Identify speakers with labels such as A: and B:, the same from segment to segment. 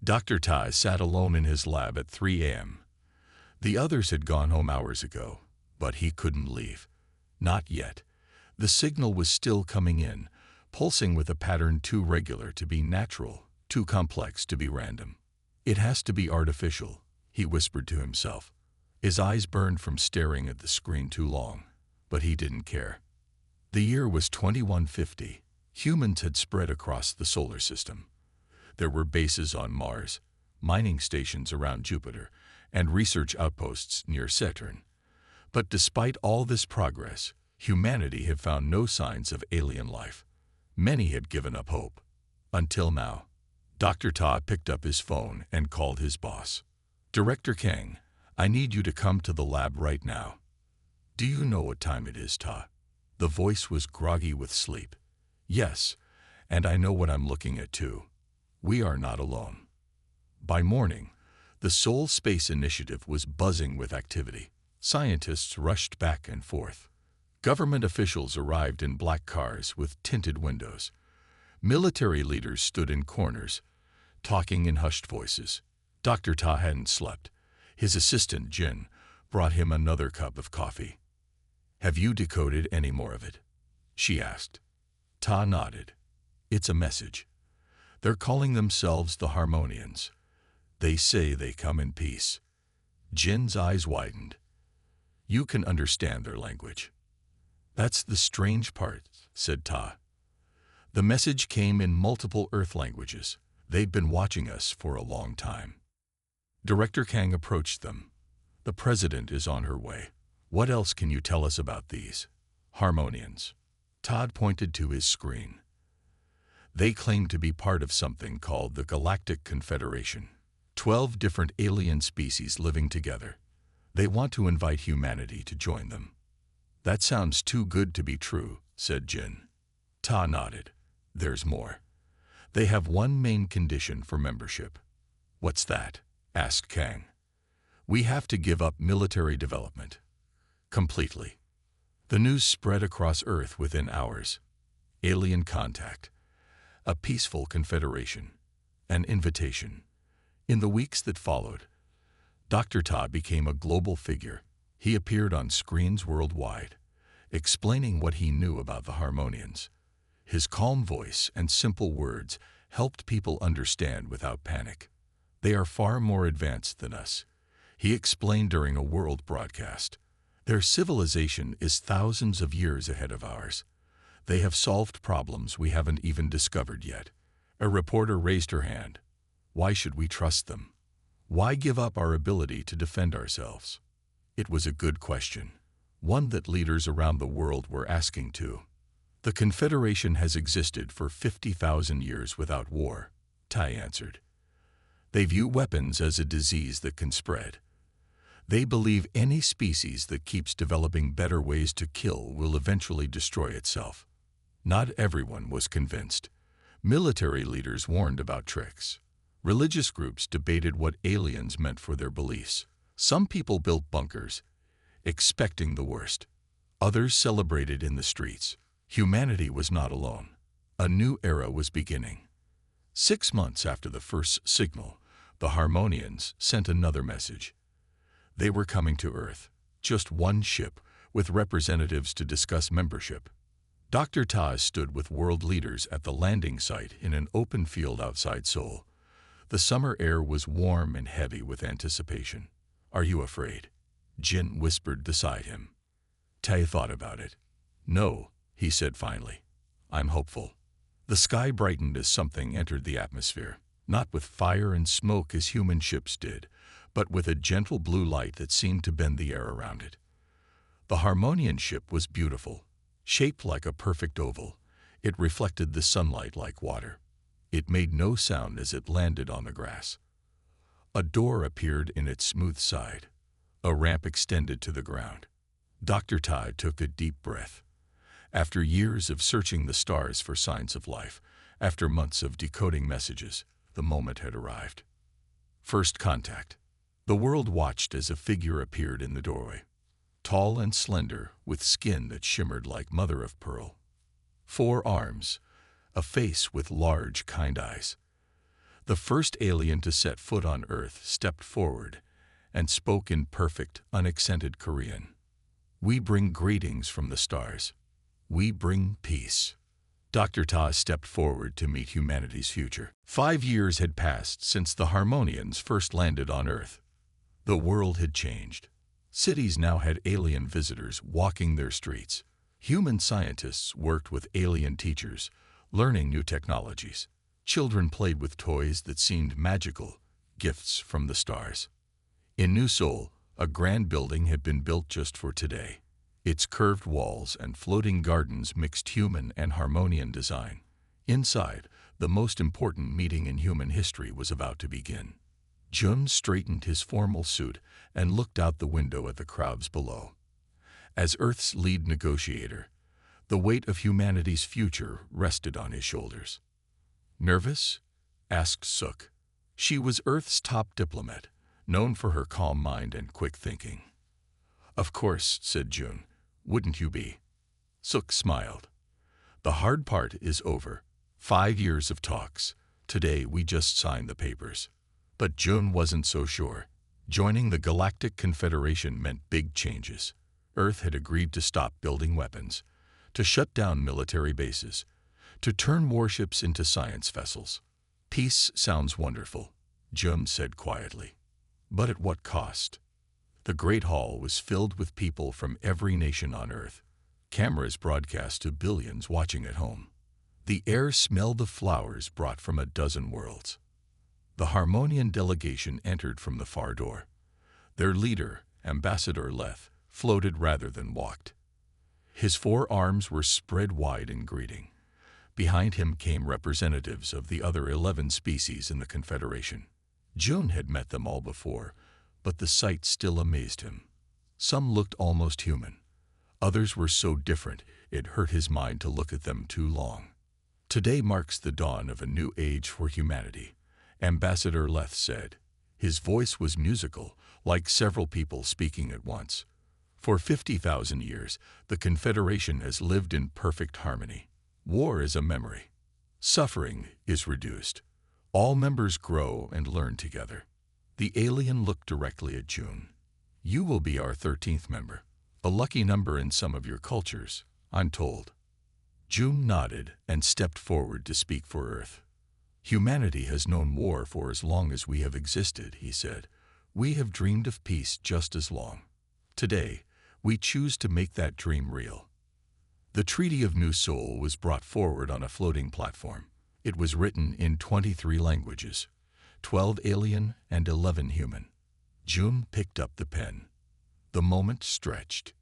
A: Dr. Tai sat alone in his lab at 3 a.m. The others had gone home hours ago, but he couldn't leave. Not yet. The signal was still coming in, pulsing with a pattern too regular to be natural, too complex to be random. It has to be artificial, he whispered to himself. His eyes burned from staring at the screen too long, but he didn't care. The year was 2150. Humans had spread across the solar system. There were bases on Mars, mining stations around Jupiter, and research outposts near Saturn. But despite all this progress, humanity had found no signs of alien life. Many had given up hope. Until now. Dr. Ta picked up his phone and called his boss. Director Kang, I need you to come to the lab right now. Do you know what time it is, Ta? The voice was groggy with sleep. Yes, and I know what I'm looking at too. We are not alone. By morning, the Seoul Space Initiative was buzzing with activity. Scientists rushed back and forth. Government officials arrived in black cars with tinted windows. Military leaders stood in corners, talking in hushed voices. Dr. Ta hadn't slept. His assistant, Jin, brought him another cup of coffee. Have you decoded any more of it? She asked. Ta nodded. It's a message. They're calling themselves the Harmonians. They say they come in peace. Jin's eyes widened. You can understand their language. That's the strange part, said Ta. The message came in multiple Earth languages. They'd been watching us for a long time. Director Kang approached them. The president is on her way. What else can you tell us about these Harmonians? Todd pointed to his screen. They claim to be part of something called the Galactic Confederation. 12 different alien species living together. They want to invite humanity to join them. That sounds too good to be true, said Jin. Ta nodded. There's more. They have one main condition for membership. What's that? Asked Kang. We have to give up military development. Completely. The news spread across Earth within hours. Alien contact. A peaceful confederation. An invitation. In the weeks that followed, Dr. Ta became a global figure. He appeared on screens worldwide, explaining what he knew about the Harmonians. His calm voice and simple words helped people understand without panic. They are far more advanced than us, he explained during a world broadcast. Their civilization is thousands of years ahead of ours. They have solved problems we haven't even discovered yet. A reporter raised her hand. Why should we trust them? Why give up our ability to defend ourselves? It was a good question, one that leaders around the world were asking too. The Confederation has existed for 50,000 years without war, Tai answered. They view weapons as a disease that can spread. They believe any species that keeps developing better ways to kill will eventually destroy itself. Not everyone was convinced. Military leaders warned about tricks. Religious groups debated what aliens meant for their beliefs. Some people built bunkers, expecting the worst. Others celebrated in the streets. Humanity was not alone. A new era was beginning. 6 months after the first signal, the Harmonians sent another message. They were coming to Earth, just one ship, with representatives to discuss membership. Dr. Ta stood with world leaders at the landing site in an open field outside Seoul. The summer air was warm and heavy with anticipation. Are you afraid? Jin whispered beside him. Tai thought about it. No, he said finally. I'm hopeful. The sky brightened as something entered the atmosphere, not with fire and smoke as human ships did, but with a gentle blue light that seemed to bend the air around it. The Harmonian ship was beautiful, shaped like a perfect oval. It reflected the sunlight like water. It made no sound as it landed on the grass. A door appeared in its smooth side. A ramp extended to the ground. Dr. Tai took a deep breath. After years of searching the stars for signs of life, after months of decoding messages, the moment had arrived. First contact. The world watched as a figure appeared in the doorway. Tall and slender, with skin that shimmered like mother of pearl. 4 arms. A face with large, kind eyes. The first alien to set foot on Earth stepped forward and spoke in perfect, unaccented Korean. "We bring greetings from the stars. We bring peace." Dr. Ta stepped forward to meet humanity's future. 5 years had passed since the Harmonians first landed on Earth. The world had changed. Cities now had alien visitors walking their streets. Human scientists worked with alien teachers, learning new technologies. Children played with toys that seemed magical, gifts from the stars. In New Seoul, a grand building had been built just for today. Its curved walls and floating gardens mixed human and Harmonian design. Inside, the most important meeting in human history was about to begin. Jun straightened his formal suit and looked out the window at the crowds below. As Earth's lead negotiator, the weight of humanity's future rested on his shoulders. "Nervous?" asked Suk. She was Earth's top diplomat, known for her calm mind and quick thinking. "Of course," said Jun. "Wouldn't you be?" Suk smiled. "The hard part is over. 5 years of talks. Today we just signed the papers." But Jun wasn't so sure. Joining the Galactic Confederation meant big changes. Earth had agreed to stop building weapons, to shut down military bases, to turn warships into science vessels. "Peace sounds wonderful," Jun said quietly. "But at what cost?" The Great Hall was filled with people from every nation on Earth. Cameras broadcast to billions watching at home. The air smelled of flowers brought from a dozen worlds. The Harmonian delegation entered from the far door. Their leader, Ambassador Leth, floated rather than walked. His 4 arms were spread wide in greeting. Behind him came representatives of the other 11 species in the Confederation. Jun had met them all before, but the sight still amazed him. Some looked almost human. Others were so different it hurt his mind to look at them too long. "Today marks the dawn of a new age for humanity," Ambassador Leth said. His voice was musical, like several people speaking at once. "For 50,000 years, the Confederation has lived in perfect harmony. War is a memory. Suffering is reduced. All members grow and learn together." The alien looked directly at Jun. "You will be our 13th member. A lucky number in some of your cultures, I'm told." Jun nodded and stepped forward to speak for Earth. "Humanity has known war for as long as we have existed," he said. "We have dreamed of peace just as long. Today, we choose to make that dream real." The Treaty of New Seoul was brought forward on a floating platform. It was written in 23 languages, 12 alien and 11 human. Jun picked up the pen. The moment stretched.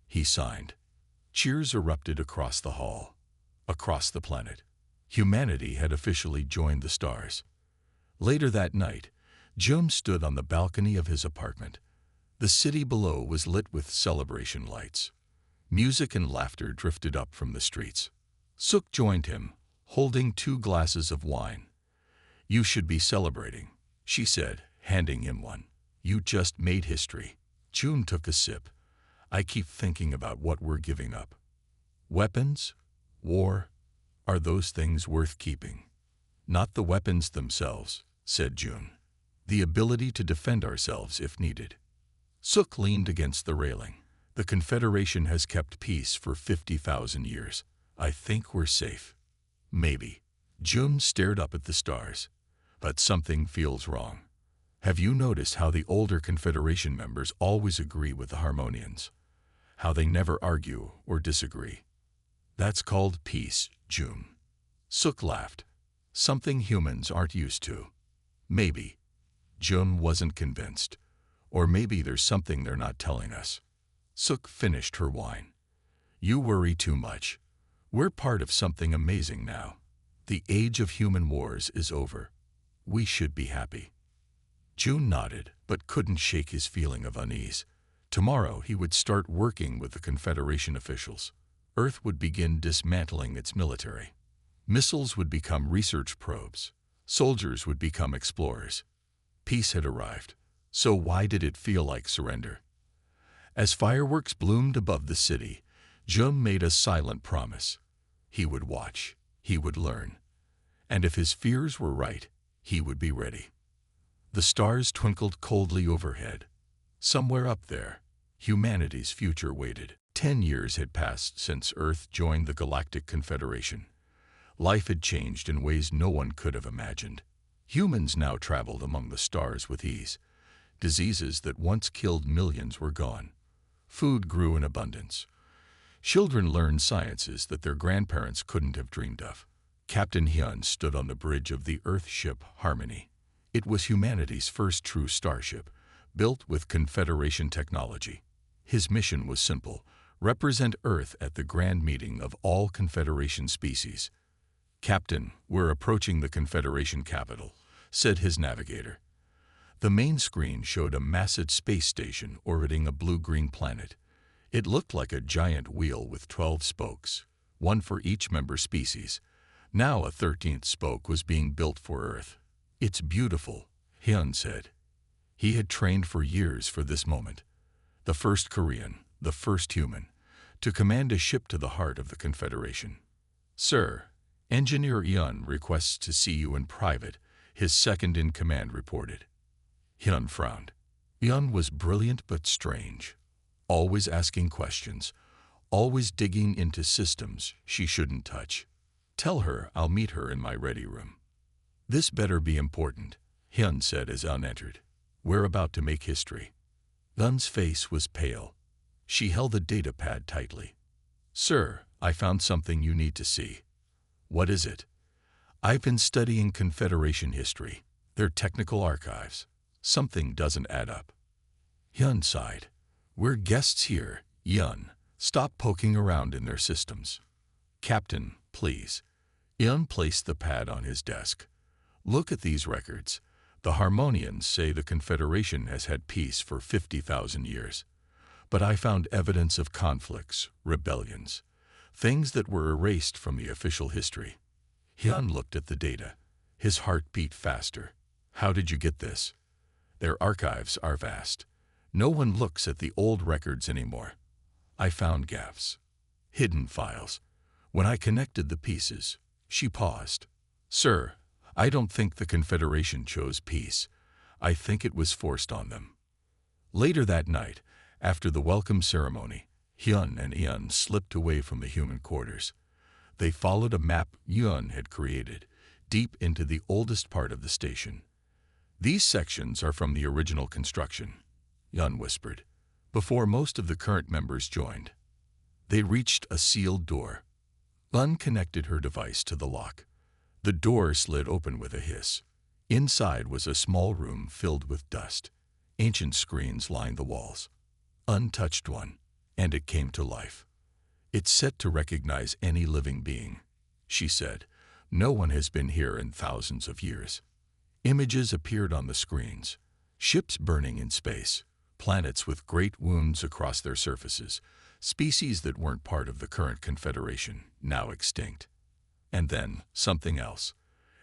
A: He signed. Cheers erupted across the hall, across the planet. Humanity had officially joined the stars. Later that night, Jun stood on the balcony of his apartment. The city below was lit with celebration lights. Music and laughter drifted up from the streets. Suk joined him, holding 2 glasses of wine. "You should be celebrating," she said, handing him one. "You just made history." Jun took a sip. "I keep thinking about what we're giving up. Weapons? War? Are those things worth keeping?" "Not the weapons themselves," said Jun. "The ability to defend ourselves if needed." Suk leaned against the railing. "The Confederation has kept peace for 50,000 years. I think we're safe." "Maybe." Jun stared up at the stars. "But something feels wrong. Have you noticed how the older Confederation members always agree with the Harmonians? How they never argue or disagree? That's called peace, Jun." Suk laughed. "Something humans aren't used to." "Maybe." Jun wasn't convinced. "Or maybe there's something they're not telling us." Suk finished her wine. "You worry too much. We're part of something amazing now. The age of human wars is over. We should be happy." Jun nodded, but couldn't shake his feeling of unease. Tomorrow he would start working with the Confederation officials. Earth would begin dismantling its military. Missiles would become research probes. Soldiers would become explorers. Peace had arrived. So why did it feel like surrender? As fireworks bloomed above the city, Jun made a silent promise. He would watch. He would learn. And if his fears were right, he would be ready. The stars twinkled coldly overhead. Somewhere up there, humanity's future waited. 10 years had passed since Earth joined the Galactic Confederation. Life had changed in ways no one could have imagined. Humans now traveled among the stars with ease. Diseases that once killed millions were gone. Food grew in abundance. Children learned sciences that their grandparents couldn't have dreamed of. Captain Hyun stood on the bridge of the Earth ship Harmony. It was humanity's first true starship, built with Confederation technology. His mission was simple: represent Earth at the grand meeting of all Confederation species. "Captain, we're approaching the Confederation capital," said his navigator. The main screen showed a massive space station orbiting a blue-green planet. It looked like a giant wheel with 12 spokes, one for each member species. Now a 13th spoke was being built for Earth. "It's beautiful," Hyun said. He had trained for years for this moment. The first Korean, the first human, to command a ship to the heart of the Confederation. "Sir, Engineer Hyun requests to see you in private," his second-in-command reported. Hyun frowned. Hyun was brilliant but strange, always asking questions, always digging into systems she shouldn't touch. "Tell her I'll meet her in my ready room." "This better be important," Hyun said as Hyun entered. "We're about to make history." Hyun's face was pale. She held the data pad tightly. "Sir, I found something you need to see." "What is it?" "I've been studying Confederation history, their technical archives. Something doesn't add up." Hyun sighed. "We're guests here, Hyun. Stop poking around in their systems." "Captain, please." Hyun placed the pad on his desk. "Look at these records. The Harmonians say the Confederation has had peace for 50,000 years. But I found evidence of conflicts, rebellions, things that were erased from the official history." Hyun looked at the data. His heart beat faster. "How did you get this?" "Their archives are vast. No one looks at the old records anymore." "I found gaps, hidden files. When I connected the pieces," she paused. "Sir, I don't think the Confederation chose peace. I think it was forced on them." Later that night, after the welcome ceremony, Hyun and Hyun slipped away from the human quarters. They followed a map Hyun had created, deep into the oldest part of the station. "These sections are from the original construction," Hyun whispered, before most of the current members joined. They reached a sealed door. Hyun connected her device to the lock. The door slid open with a hiss. Inside was a small room filled with dust. Ancient screens lined the walls. Untouched one, and it came to life. "It's set to recognize any living being," she said. "No one has been here in thousands of years." Images appeared on the screens. Ships burning in space, planets with great wounds across their surfaces, species that weren't part of the current Confederation, now extinct. And then, something else.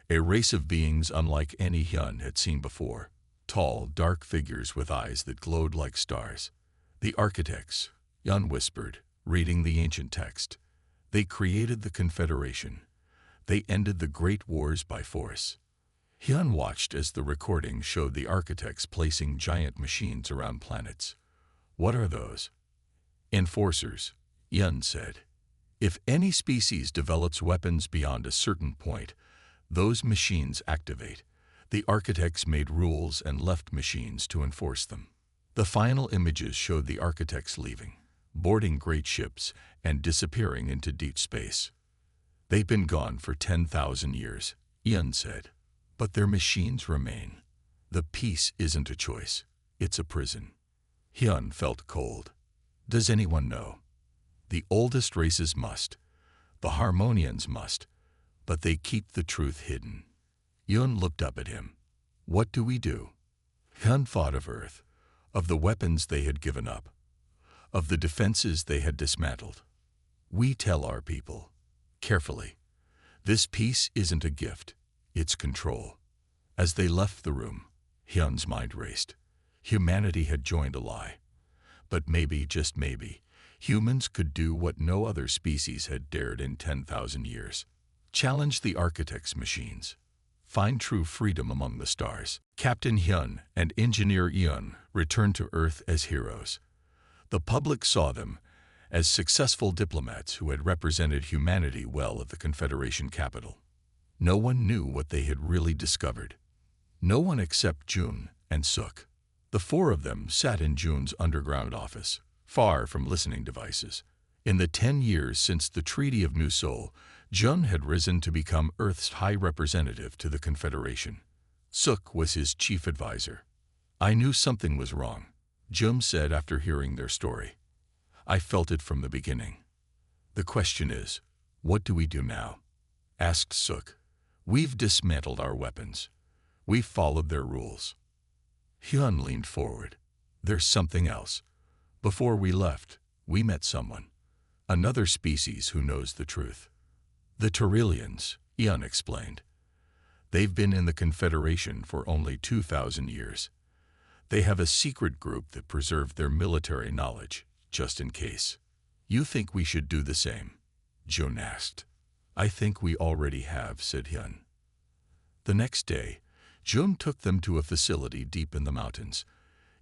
A: A race of beings unlike any Hyun had seen before. Tall, dark figures with eyes that glowed like stars. "The architects," Hyun whispered, reading the ancient text. "They created the Confederation. They ended the Great Wars by force." Hyun watched as the recording showed the architects placing giant machines around planets. "What are those?" "Enforcers," Hyun said. "If any species develops weapons beyond a certain point, those machines activate." The architects made rules and left machines to enforce them. The final images showed the architects leaving, boarding great ships, and disappearing into deep space. "They've been gone for 10,000 years, Hyun said. "But their machines remain. The peace isn't a choice, it's a prison." Hyun felt cold. "Does anyone know?" "The oldest races must. The Harmonians must. But they keep the truth hidden." Hyun looked up at him. "What do we do?" Hyun thought of Earth, of the weapons they had given up, of the defenses they had dismantled. "We tell our people, carefully, this peace isn't a gift, it's control." As they left the room, Hyun's mind raced. Humanity had joined a lie. But maybe, just maybe, humans could do what no other species had dared in 10,000 years. Challenge the architects' machines. find true freedom among the stars. Captain Hyun and Engineer Yeon returned to Earth as heroes. The public saw them as successful diplomats who had represented humanity well at the Confederation capital. No one knew what they had really discovered. No one except Jun and Suk. The four of them sat in Jun's underground office, far from listening devices. In the 10 years since the Treaty of New Seoul, Jun had risen to become Earth's High Representative to the Confederation. Suk was his chief advisor. "I knew something was wrong," Jun said after hearing their story. "I felt it from the beginning. The question is, what do we do now?" asked Suk. "We've dismantled our weapons. We've followed their rules." Hyun leaned forward. "There's something else. Before we left, we met someone. Another species who knows the truth." "The Turilians," Hyun explained. "They've been in the Confederation for only 2,000 years. They have a secret group that preserved their military knowledge, just in case." "You think we should do the same?" Jun asked. "I think we already have," said Hyun. The next day, Jun took them to a facility deep in the mountains.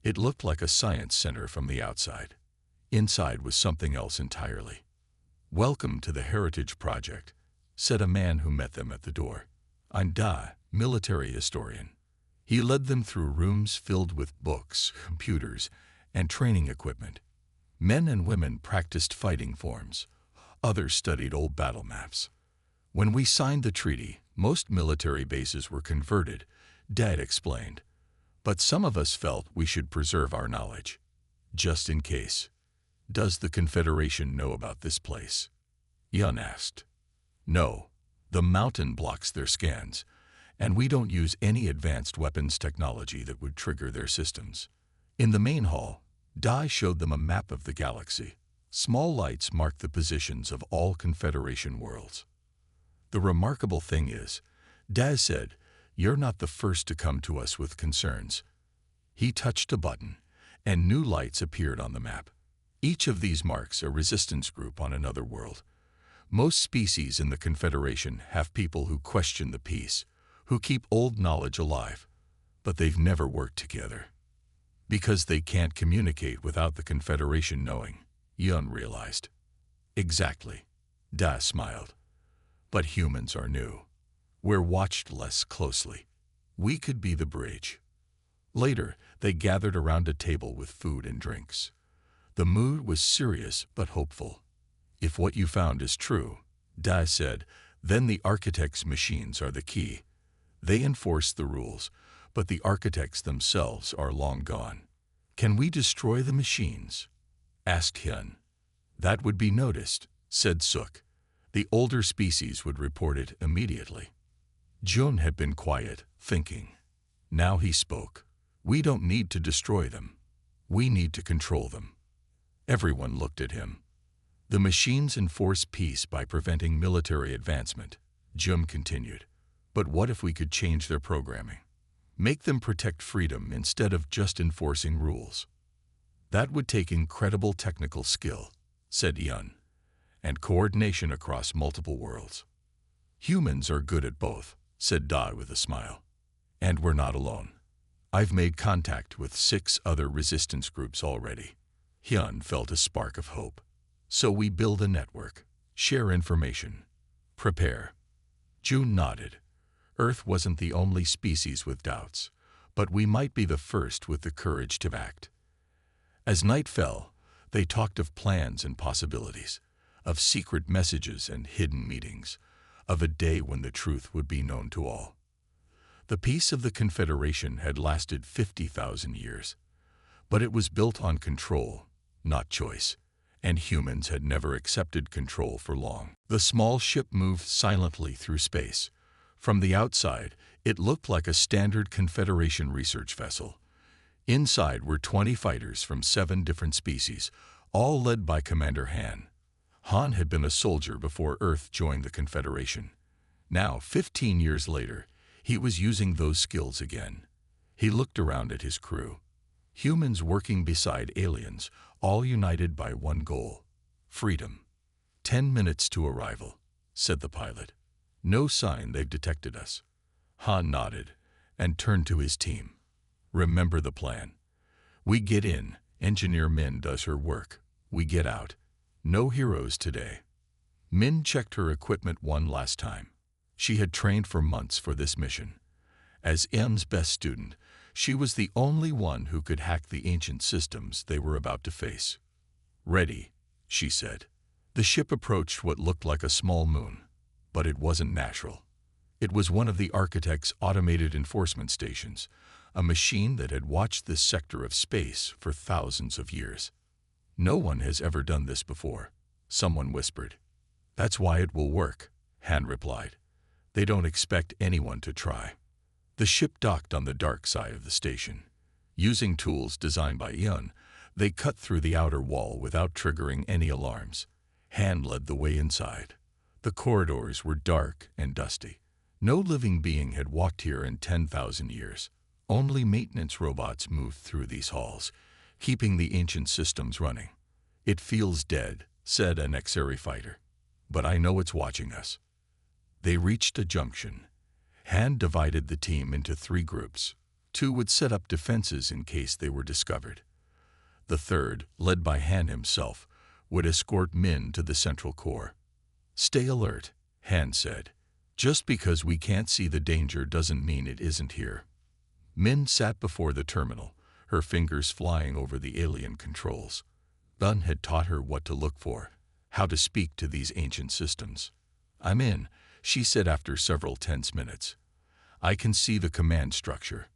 A: It looked like a science center from the outside. Inside was something else entirely. "Welcome to the Heritage Project," said a man who met them at the door. "I'm Da, military historian." He led them through rooms filled with books, computers, and training equipment. Men and women practiced fighting forms. Others studied old battle maps. "When we signed the treaty, most military bases were converted," Dad explained. "But some of us felt we should preserve our knowledge, just in case." "Does the Confederation know about this place?" Yun asked. "No. The mountain blocks their scans, and we don't use any advanced weapons technology that would trigger their systems." In the main hall, Dai showed them a map of the galaxy. Small lights marked the positions of all Confederation worlds. "The remarkable thing is," Daz said, "you're not the first to come to us with concerns." He touched a button, and new lights appeared on the map. Each of these marks a resistance group on another world. Most species in the Confederation have people who question the peace, who keep old knowledge alive, but they've never worked together. Because they can't communicate without the Confederation knowing, Yun realized. "Exactly," Da smiled. "But humans are new. We're watched less closely. We could be the bridge." Later, they gathered around a table with food and drinks. The mood was serious but hopeful. "If what you found is true," Da said, "then the architects' machines are the key. They enforce the rules, but the architects themselves are long gone." "Can we destroy the machines?" asked Hyun. "That would be noticed," said Suk. "The older species would report it immediately." Jun had been quiet, thinking. Now he spoke. "We don't need to destroy them. We need to control them." Everyone looked at him. "The machines enforce peace by preventing military advancement," Jun continued. "But what if we could change their programming? Make them protect freedom instead of just enforcing rules?" "That would take incredible technical skill," said Yun, "and coordination across multiple worlds." "Humans are good at both," said Da with a smile. "And we're not alone. I've made contact with 6 other resistance groups already." Hyun felt a spark of hope. "So we build a network, share information, prepare." June nodded. Earth wasn't the only species with doubts, but we might be the first with the courage to act. As night fell, they talked of plans and possibilities, of secret messages and hidden meetings, of a day when the truth would be known to all. The peace of the Confederation had lasted 50,000 years, but it was built on control, not choice, and humans had never accepted control for long. The small ship moved silently through space. From the outside, it looked like a standard Confederation research vessel. Inside were 20 fighters from 7 different species, all led by Commander Han. Han had been a soldier before Earth joined the Confederation. Now, 15 years later, he was using those skills again. He looked around at his crew. Humans working beside aliens, all united by one goal: freedom. 10 minutes to arrival, said the pilot. No sign they've detected us. Han nodded and turned to his team. Remember the plan. We get in, Engineer Min does her work. We get out. No heroes today. Min checked her equipment one last time. She had trained for months for this mission. As M's best student, she was the only one who could hack the ancient systems they were about to face. Ready, she said. The ship approached what looked like a small moon, but it wasn't natural. It was one of the architect's automated enforcement stations, a machine that had watched this sector of space for thousands of years. No one has ever done this before, someone whispered. That's why it will work, Han replied. They don't expect anyone to try. The ship docked on the dark side of the station. Using tools designed by Yun, they cut through the outer wall without triggering any alarms. Han led the way inside. The corridors were dark and dusty. No living being had walked here in 10,000 years. Only maintenance robots moved through these halls, keeping the ancient systems running. It feels dead, said an Xeri fighter. But I know it's watching us. They reached a junction. Han divided the team into 3 groups. 2 would set up defenses in case they were discovered. The third, led by Han himself, would escort Min to the central core. Stay alert, Han said. Just because we can't see the danger doesn't mean it isn't here. Min sat before the terminal, her fingers flying over the alien controls. Yun had taught her what to look for, how to speak to these ancient systems. I'm in, she said after several tense minutes. I can see the command structure.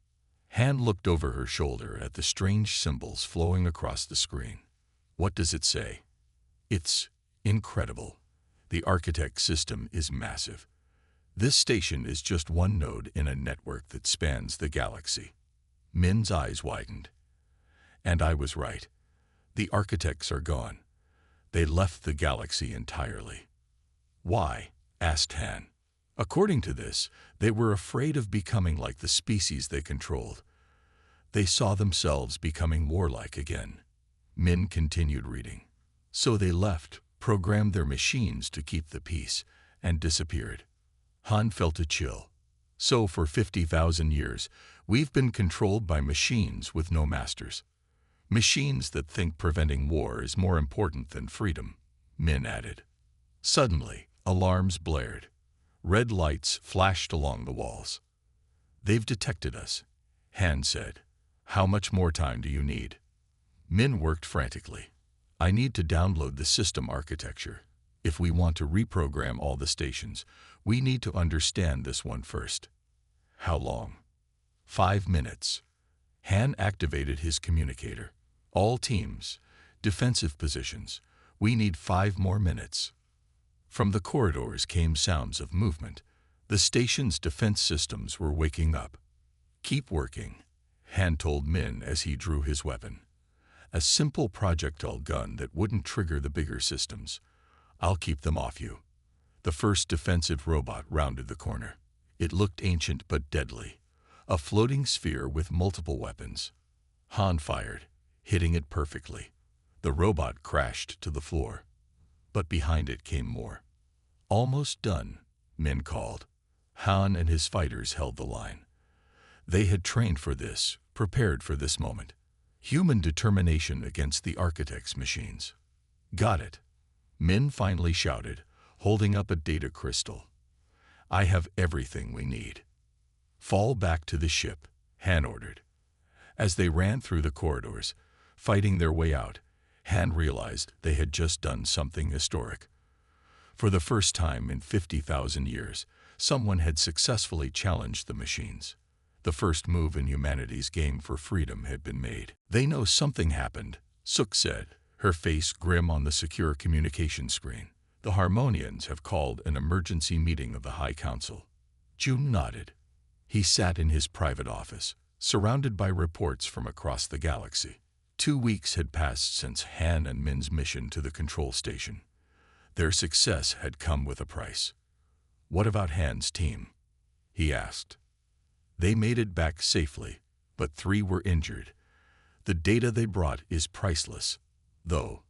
A: Han looked over her shoulder at the strange symbols flowing across the screen. What does it say? It's incredible. The architect system is massive. This station is just one node in a network that spans the galaxy. Min's eyes widened. And I was right. The architects are gone. They left the galaxy entirely. Why? Asked Han. According to this, they were afraid of becoming like the species they controlled. They saw themselves becoming warlike again. Min continued reading. So they left, programmed their machines to keep the peace, and disappeared. Han felt a chill. So for 50,000 years, we've been controlled by machines with no masters. Machines that think preventing war is more important than freedom, Min added. Suddenly, alarms blared. Red lights flashed along the walls. They've detected us, Han said. How much more time do you need? Min worked frantically. I need to download the system architecture. If we want to reprogram all the stations, we need to understand this one first. How long? 5 minutes. Han activated his communicator. All teams, defensive positions. We need 5 more minutes. From the corridors came sounds of movement. The station's defense systems were waking up. Keep working, Han told Min as he drew his weapon. A simple projectile gun that wouldn't trigger the bigger systems. I'll keep them off you. The first defensive robot rounded the corner. It looked ancient but deadly. A floating sphere with multiple weapons. Han fired, hitting it perfectly. The robot crashed to the floor. But behind it came more. Almost done, Min called. Han and his fighters held the line. They had trained for this, prepared for this moment. Human determination against the architect's machines. Got it, Min finally shouted, holding up a data crystal. I have everything we need. Fall back to the ship, Han ordered. As they ran through the corridors, fighting their way out, Han realized they had just done something historic. For the first time in 50,000 years, someone had successfully challenged the machines. The first move in humanity's game for freedom had been made. They know something happened, Suk said, her face grim on the secure communication screen. The Harmonians have called an emergency meeting of the High Council. Jun nodded. He sat in his private office, surrounded by reports from across the galaxy. 2 weeks had passed since Han and Min's mission to the control station. Their success had come with a price. What about Han's team? He asked. They made it back safely, but 3 were injured. The data they brought is priceless, though.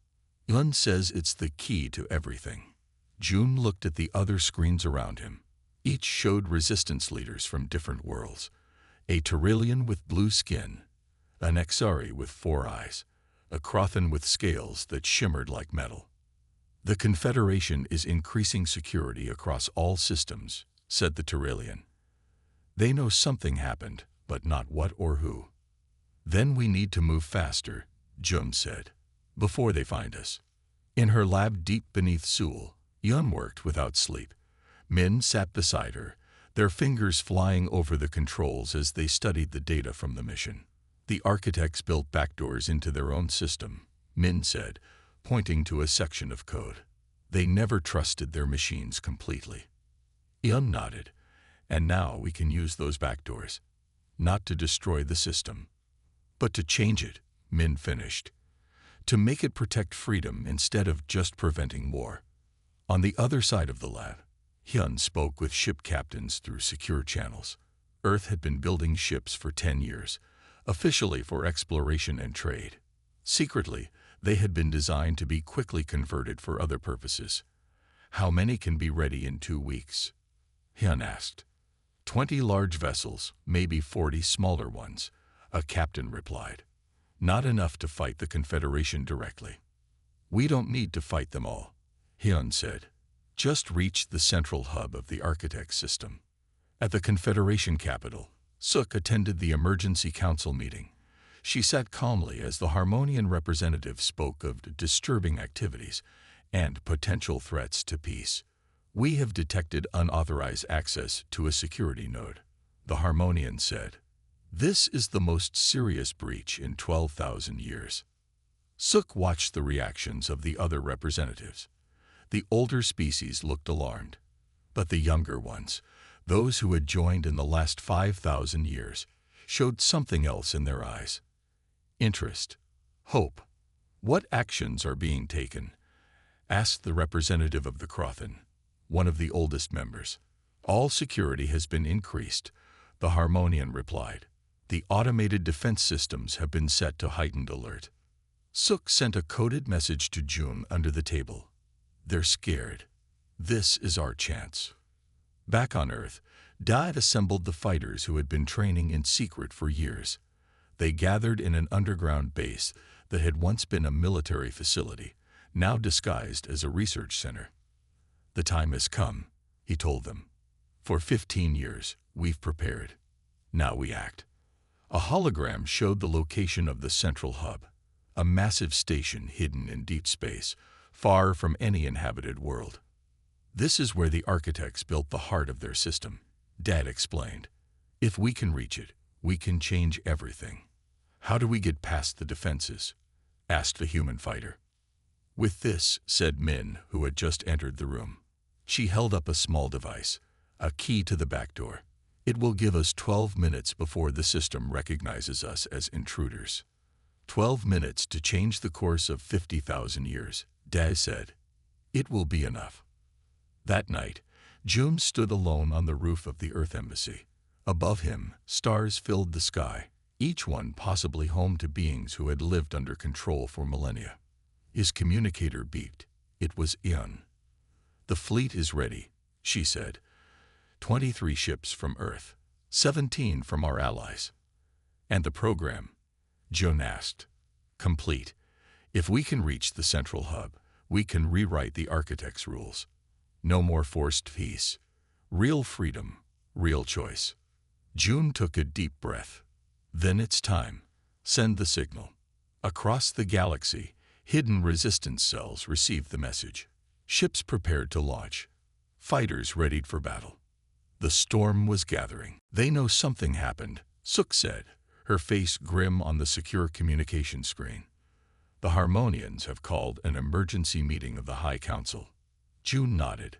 A: Yun says it's the key to everything. Jun looked at the other screens around him. Each showed resistance leaders from different worlds. A Tyrillian with blue skin, an Exari with 4 eyes, a Crothan with scales that shimmered like metal. "The Confederation is increasing security across all systems," said the Tyrillian. "They know something happened, but not what or who." "Then we need to move faster," Jum said, "before they find us." In her lab deep beneath Seoul, Yun worked without sleep. Min sat beside her, their fingers flying over the controls as they studied the data from the mission. "The architects built backdoors into their own system," Min said, pointing to a section of code. "They never trusted their machines completely." Yun nodded. "And now we can use those backdoors. Not to destroy the system, but to change it," Min finished. "To make it protect freedom instead of just preventing war." On the other side of the lab, Hyun spoke with ship captains through secure channels. Earth had been building ships for 10 years, officially for exploration and trade. Secretly, they had been designed to be quickly converted for other purposes. "How many can be ready in 2 weeks?" Hyun asked. 20 large vessels, maybe 40 smaller ones," a captain replied. "Not enough to fight the Confederation directly." "We don't need to fight them all," Hyun said. "Just reach the central hub of the Architect system." At the Confederation capital, Suk attended the emergency council meeting. She sat calmly as the Harmonian representative spoke of disturbing activities and potential threats to peace. "We have detected unauthorized access to a security node," the Harmonian said. "This is the most serious breach in 12,000 years." Suk watched the reactions of the other representatives. The older species looked alarmed, but the younger ones, those who had joined in the last 5,000 years, showed something else in their eyes. Interest. Hope. "What actions are being taken?" asked the representative of the Crothan, one of the oldest members. "All security has been increased," the Harmonian replied. "The automated defense systems have been set to heightened alert." Suk sent a coded message to Jun under the table. "They're scared. This is our chance." Back on Earth, Dad assembled the fighters who had been training in secret for years. They gathered in an underground base that had once been a military facility, now disguised as a research center. "The time has come," he told them. "For 15 years, we've prepared. Now we act." A hologram showed the location of the central hub, a massive station hidden in deep space, far from any inhabited world. "This is where the architects built the heart of their system," Dad explained. "If we can reach it, we can change everything." "How do we get past the defenses?" asked the human fighter. "With this," said Min, who had just entered the room. She held up a small device, a key to the back door. "It will give us 12 minutes before the system recognizes us as intruders." 12 minutes to change the course of 50,000 years, Dad said. "It will be enough." That night, Jun stood alone on the roof of the Earth Embassy. Above him, stars filled the sky, each one possibly home to beings who had lived under control for millennia. His communicator beeped. It was Ian. "The fleet is ready," she said. 23 ships from Earth, 17 from our allies. "And the program?" Jun asked. "Complete. If we can reach the central hub, we can rewrite the architect's rules. No more forced peace. Real freedom, real choice." Jun took a deep breath. "Then it's time. Send the signal." Across the galaxy, hidden resistance cells received the message. Ships prepared to launch. Fighters readied for battle. The storm was gathering. "They know something happened," Suk said, her face grim on the secure communication screen. "The Harmonians have called an emergency meeting of the High Council." Jun nodded.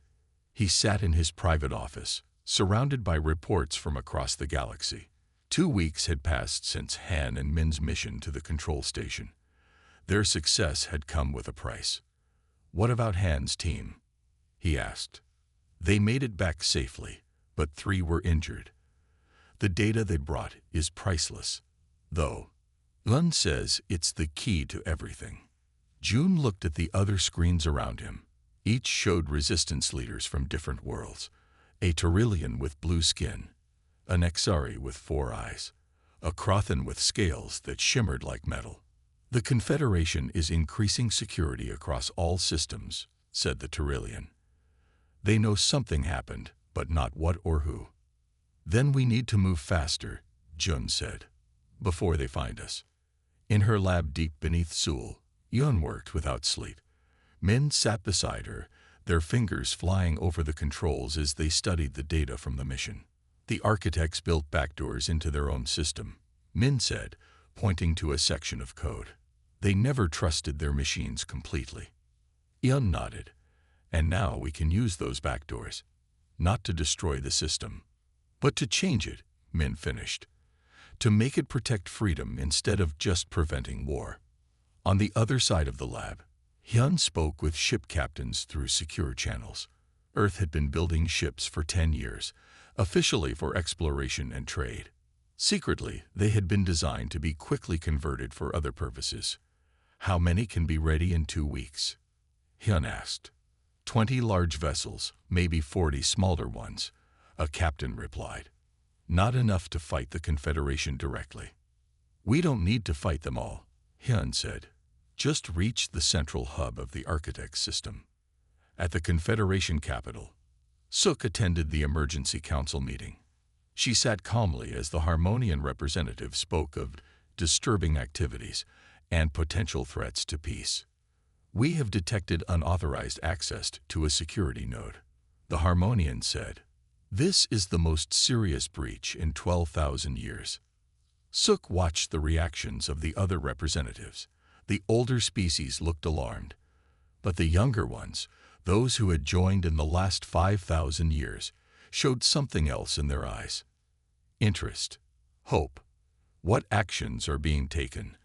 A: He sat in his private office, surrounded by reports from across the galaxy. 2 weeks had passed since Han and Min's mission to the control station. Their success had come with a price. "What about Han's team?" he asked. "They made it back safely, but 3 were injured. The data they brought is priceless, though. Lun says it's the key to everything." Jun looked at the other screens around him. Each showed resistance leaders from different worlds. a Tyrillian with blue skin, an Exari with 4 eyes, a Crothan with scales that shimmered like metal. "The Confederation is increasing security across all systems," said the Tyrillian. "They know something happened, but not what or who." "Then we need to move faster," Jun said, "before they find us." In her lab deep beneath Seoul, Yun worked without sleep. Min sat beside her, their fingers flying over the controls as they studied the data from the mission. "The architects built backdoors into their own system," Min said, pointing to a section of code. "They never trusted their machines completely." Yun nodded. "And now we can use those backdoors. Not to destroy the system, but to change it," Min finished. "To make it protect freedom instead of just preventing war." On the other side of the lab, Hyun spoke with ship captains through secure channels. Earth had been building ships for 10 years, officially for exploration and trade. Secretly, they had been designed to be quickly converted for other purposes. "How many can be ready in 2 weeks?" Hyun asked. 20 large vessels, maybe 40 smaller ones," a captain replied. "Not enough to fight the Confederation directly." "We don't need to fight them all," Hyun said. "Just reach the central hub of the Architect system." At the Confederation capital, Suk attended the emergency council meeting. She sat calmly as the Harmonian representative spoke of disturbing activities and potential threats to peace. "We have detected unauthorized access to a security node," the Harmonian said. "This is the most serious breach in 12,000 years." Suk watched the reactions of the other representatives. The older species looked alarmed, but the younger ones, those who had joined in the last 5,000 years, showed something else in their eyes. Interest. Hope. "What actions are being taken?"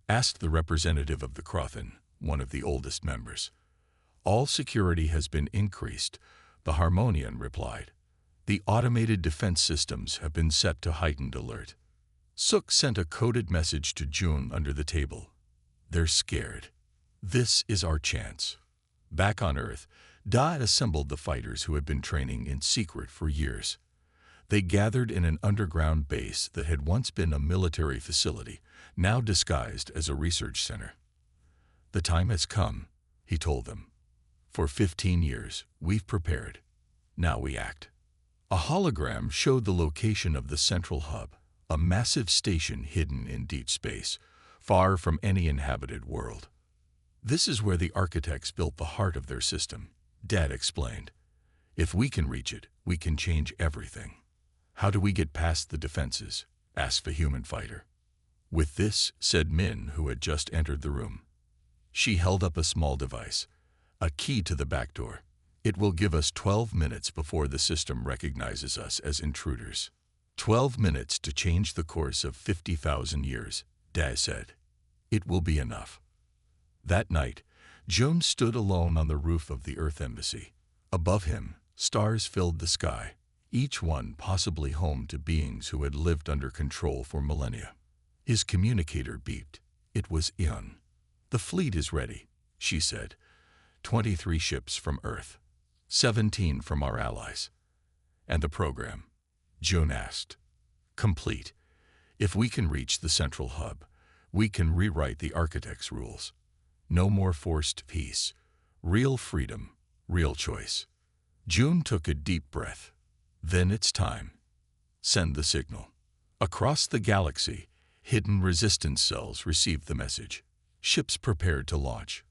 A: asked the representative of the Crothan, one of the oldest members. "All security has been increased," the Harmonian replied. "The automated defense systems have been set to heightened alert." Suk sent a coded message to Jun under the table. "They're scared. This is our chance." Back on Earth, Da assembled the fighters who had been training in secret for years. They gathered in an underground base that had once been a military facility, now disguised as a research center. "The time has come," he told them. "For 15 years, we've prepared. Now we act." A hologram showed the location of the central hub, a massive station hidden in deep space, far from any inhabited world. "This is where the architects built the heart of their system," Dad explained. "If we can reach it, we can change everything." "How do we get past the defenses?" asked the human fighter. "With this," said Min, who had just entered the room. She held up a small device, a key to the back door. "It will give us 12 minutes before the system recognizes us as intruders." 12 minutes to change the course of 50,000 years, Dad said. "It will be enough." That night, Jun stood alone on the roof of the Earth Embassy. Above him, stars filled the sky, each one possibly home to beings who had lived under control for millennia. His communicator beeped. It was Yun. "The fleet is ready," she said. 23 ships from Earth, 17 from our allies. "And the program?" Jun asked. "Complete. If we can reach the central hub, we can rewrite the Architect's rules. No more forced peace. Real freedom, real choice." Jun took a deep breath. "Then it's time. Send the signal." Across the galaxy, hidden resistance cells received the message. Ships prepared to launch.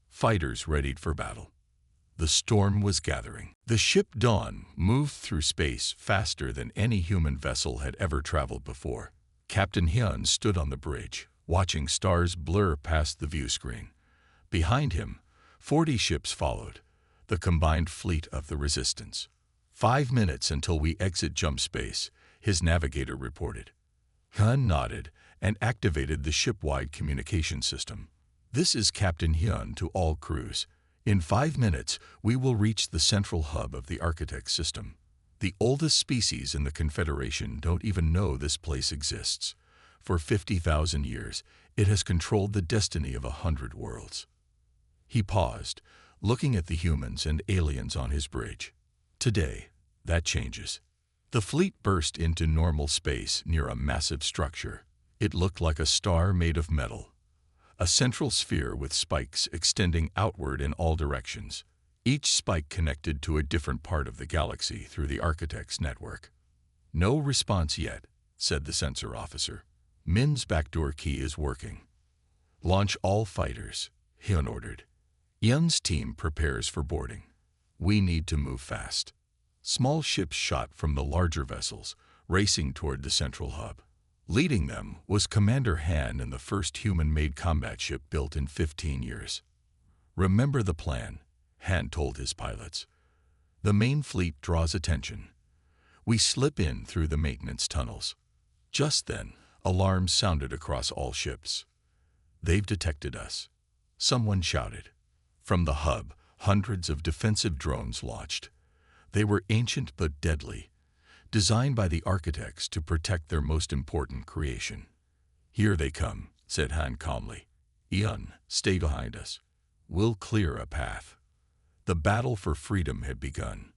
A: Fighters readied for battle. The storm was gathering. The ship Dawn moved through space faster than any human vessel had ever traveled before. Captain Hyun stood on the bridge, watching stars blur past the view screen. Behind him, 40 ships followed, the combined fleet of the Resistance. 5 minutes until we exit jump space, his navigator reported. Hyun nodded and activated the ship-wide communication system. "This is Captain Hyun to all crews. In 5 minutes, we will reach the central hub of the Architect system. The oldest species in the Confederation don't even know this place exists. For 50,000 years, it has controlled the destiny of 100 worlds." He paused, looking at the humans and aliens on his bridge. "Today, That changes. The fleet burst into normal space near a massive structure. It looked like a star made of metal, a central sphere with spikes extending outward in all directions. Each spike connected to a different part of the galaxy through the architect's network. "No response yet," said the sensor officer. "Min's backdoor key is working." "Launch all fighters," Hyun ordered. Yun's team prepares for boarding. "We need to move fast." Small ships shot from the larger vessels, racing toward the central hub. Leading them was Commander Han in the first human-made combat ship built in 15 years. "Remember the plan," Han told his pilots. "The main fleet draws attention. We slip in through the maintenance tunnels." Just then, alarms sounded across all ships. "They've detected us," someone shouted. From the hub, hundreds of defensive drones launched. They were ancient but deadly, designed by the architects to protect their most important creation. "Here they come," said Han calmly. "Yun, stay behind us. We'll clear a path." The battle for freedom had begun.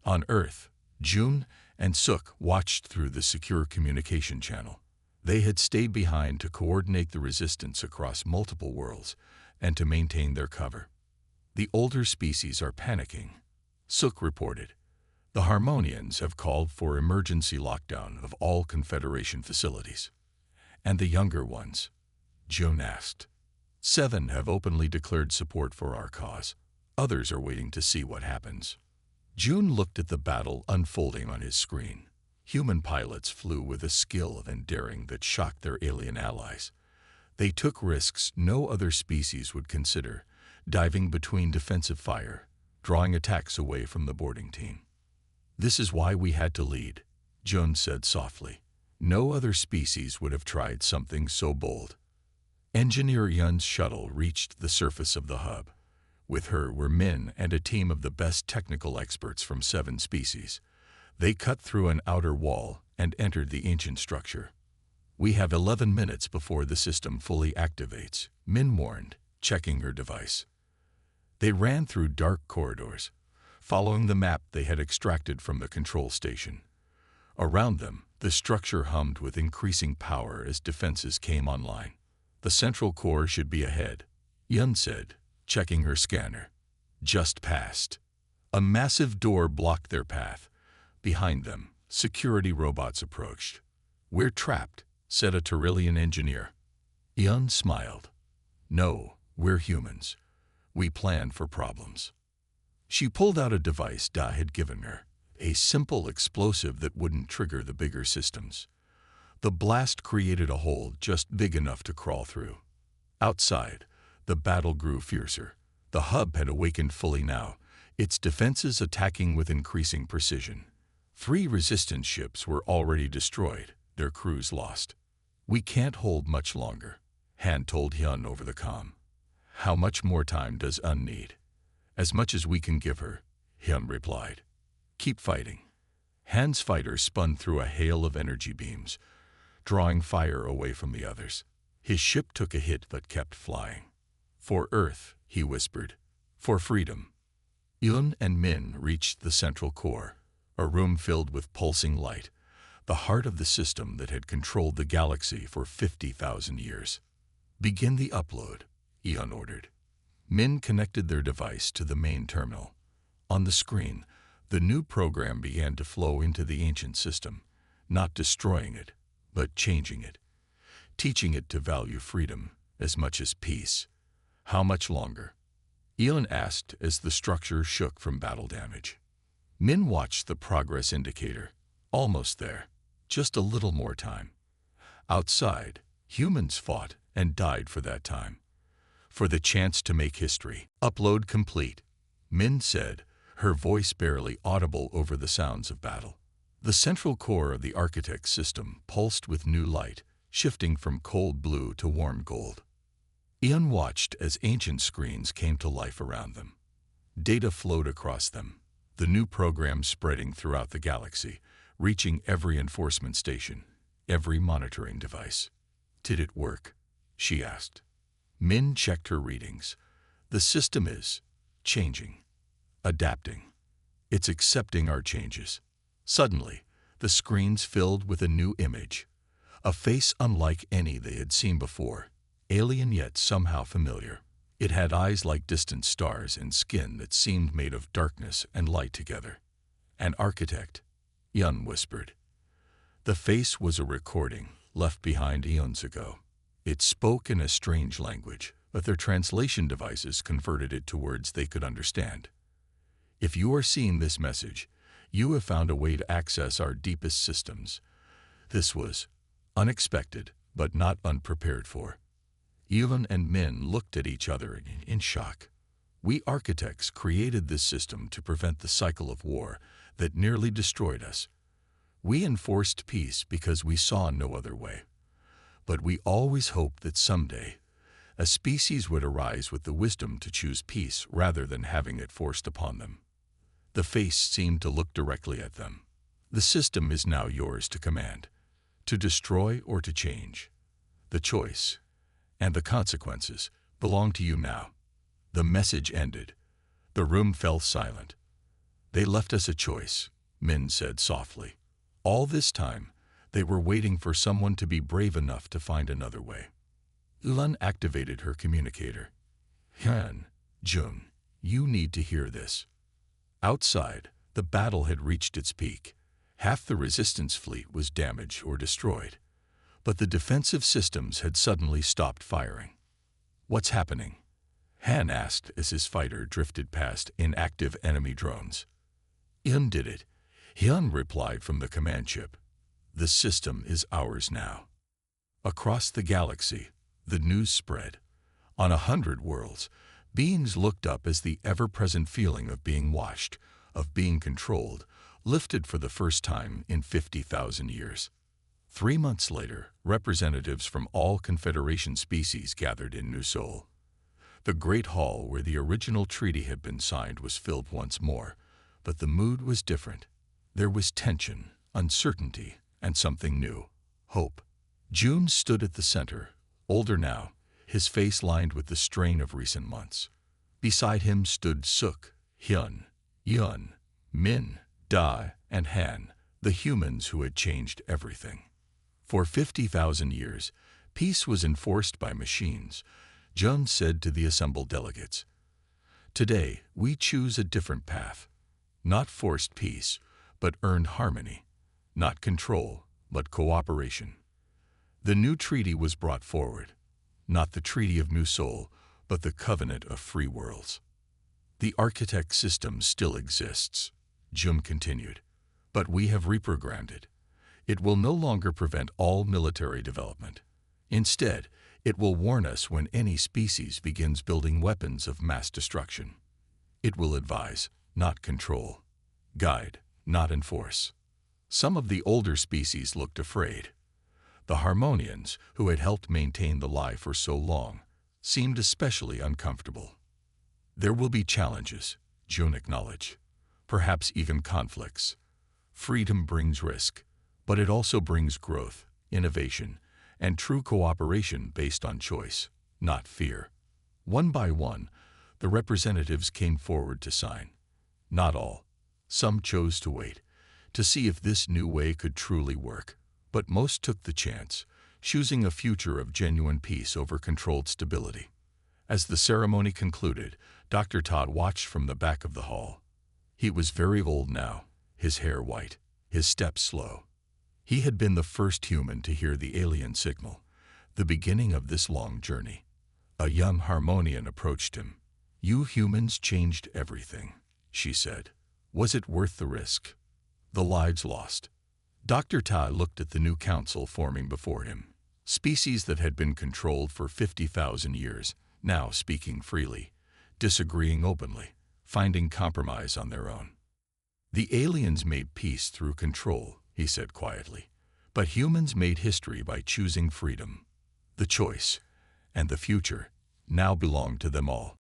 A: On Earth, Jun and Suk watched through the secure communication channel. They had stayed behind to coordinate the resistance across multiple worlds and to maintain their cover. "The older species are panicking," Suk reported. "The Harmonians have called for emergency lockdown of all Confederation facilities." "And the younger ones?" Jun asked. "7 have openly declared support for our cause. Others are waiting to see what happens." Jun looked at the battle unfolding on his screen. Human pilots flew with a skill and daring that shocked their alien allies. They took risks no other species would consider, diving between defensive fire, drawing attacks away from the boarding team. "This is why we had to lead," Jun said softly. "No other species would have tried something so bold." Engineer Yun's shuttle reached the surface of the hub. With her were Min and a team of the best technical experts from 7 species. They cut through an outer wall and entered the ancient structure. "We have 11 minutes before the system fully activates," Min warned, checking her device. They ran through dark corridors, following the map they had extracted from the control station. Around them, the structure hummed with increasing power as defenses came online. "The central core should be ahead," Yun said, checking her scanner. "Just past." A massive door blocked their path. Behind them, security robots approached. "We're trapped," said a Tyrillian engineer. Yun smiled. "No, we're humans. We plan for problems." She pulled out a device Da had given her, a simple explosive that wouldn't trigger the bigger systems. The blast created a hole just big enough to crawl through. Outside, the battle grew fiercer. The hub had awakened fully now, its defenses attacking with increasing precision. 3 resistance ships were already destroyed, their crews lost. "We can't hold much longer," Han told Hyun over the comm. "How much more time does Un need?" "As much as we can give her," Hyun replied. "Keep fighting." Han's fighter spun through a hail of energy beams, drawing fire away from the others. His ship took a hit but kept flying. "For Earth," he whispered. "For freedom." Yun and Min reached the central core, a room filled with pulsing light, the heart of the system that had controlled the galaxy for 50,000 years. "Begin the upload," Yun ordered. Min connected their device to the main terminal. On the screen, the new program began to flow into the ancient system, not destroying it, but changing it, teaching it to value freedom as much as peace. "How much longer?" Yun asked as the structure shook from battle damage. Min watched the progress indicator. Almost there. Just a little more time. Outside, humans fought and died for that time. For the chance to make history. "Upload complete," Min said, her voice barely audible over the sounds of battle. The central core of the architect's system pulsed with new light, shifting from cold blue to warm gold. Ian watched as ancient screens came to life around them. Data flowed across them, the new program spreading throughout the galaxy, reaching every enforcement station, every monitoring device. "Did it work?" she asked. Min checked her readings. "The system is changing, adapting." It's accepting our changes. Suddenly, the screens filled with a new image. A face unlike any they had seen before, alien yet somehow familiar. It had eyes like distant stars and skin that seemed made of darkness and light together. An architect, Yun whispered. The face was a recording left behind eons ago. It spoke in a strange language, but their translation devices converted it to words they could understand. If you are seeing this message, you have found a way to access our deepest systems. This was unexpected, but not unprepared for. Yun and Min looked at each other in shock. We architects created this system to prevent the cycle of war that nearly destroyed us. We enforced peace because we saw no other way. But we always hoped that someday, a species would arise with the wisdom to choose peace rather than having it forced upon them. The face seemed to look directly at them. The system is now yours to command, to destroy or to change. The choice and the consequences belong to you now. The message ended. The room fell silent. They left us a choice, Min said softly. All this time, they were waiting for someone to be brave enough to find another way. Yun activated her communicator. Hyun, Jun, you need to hear this. Outside, the battle had reached its peak. Half the resistance fleet was damaged or destroyed, but the defensive systems had suddenly stopped firing. What's happening? Han asked as his fighter drifted past inactive enemy drones. Yun did it. Hyun replied from the command ship. The system is ours now. Across the galaxy, the news spread. On 100 worlds, beings looked up as the ever-present feeling of being watched, of being controlled, lifted for the first time in 50,000 years. 3 months later, representatives from all Confederation species gathered in New Seoul. The great hall where the original treaty had been signed was filled once more, but the mood was different. There was tension, uncertainty, and something new, hope. Jun stood at the center, older now, his face lined with the strain of recent months. Beside him stood Suk, Hyun, Yun, Min, Da, and Han, the humans who had changed everything. For 50,000 years, peace was enforced by machines, Jun said to the assembled delegates. Today, we choose a different path. Not forced peace, but earned harmony. Not control, but cooperation. The new treaty was brought forward. Not the Treaty of New Seoul, but the Covenant of Free Worlds. The architect system still exists, Jun continued, but we have reprogrammed it. It will no longer prevent all military development. Instead, it will warn us when any species begins building weapons of mass destruction. It will advise, not control. Guide, not enforce. Some of the older species looked afraid. The Harmonians, who had helped maintain the lie for so long, seemed especially uncomfortable. There will be challenges, Jun acknowledged. Perhaps even conflicts. Freedom brings risk, but it also brings growth, innovation, and true cooperation based on choice, not fear. One by one, the representatives came forward to sign. Not all. Some chose to wait, to see if this new way could truly work. But most took the chance, choosing a future of genuine peace over controlled stability. As the ceremony concluded, Dr. Todd watched from the back of the hall. He was very old now, his hair white, his steps slow. He had been the first human to hear the alien signal, the beginning of this long journey. A young Harmonian approached him. "You humans changed everything," she said. "Was it worth the risk? The lives lost?" Dr. Tai looked at the new council forming before him. Species that had been controlled for 50,000 years, now speaking freely, disagreeing openly, finding compromise on their own. The aliens made peace through control, he said quietly, but humans made history by choosing freedom. The choice and the future now belong to them all.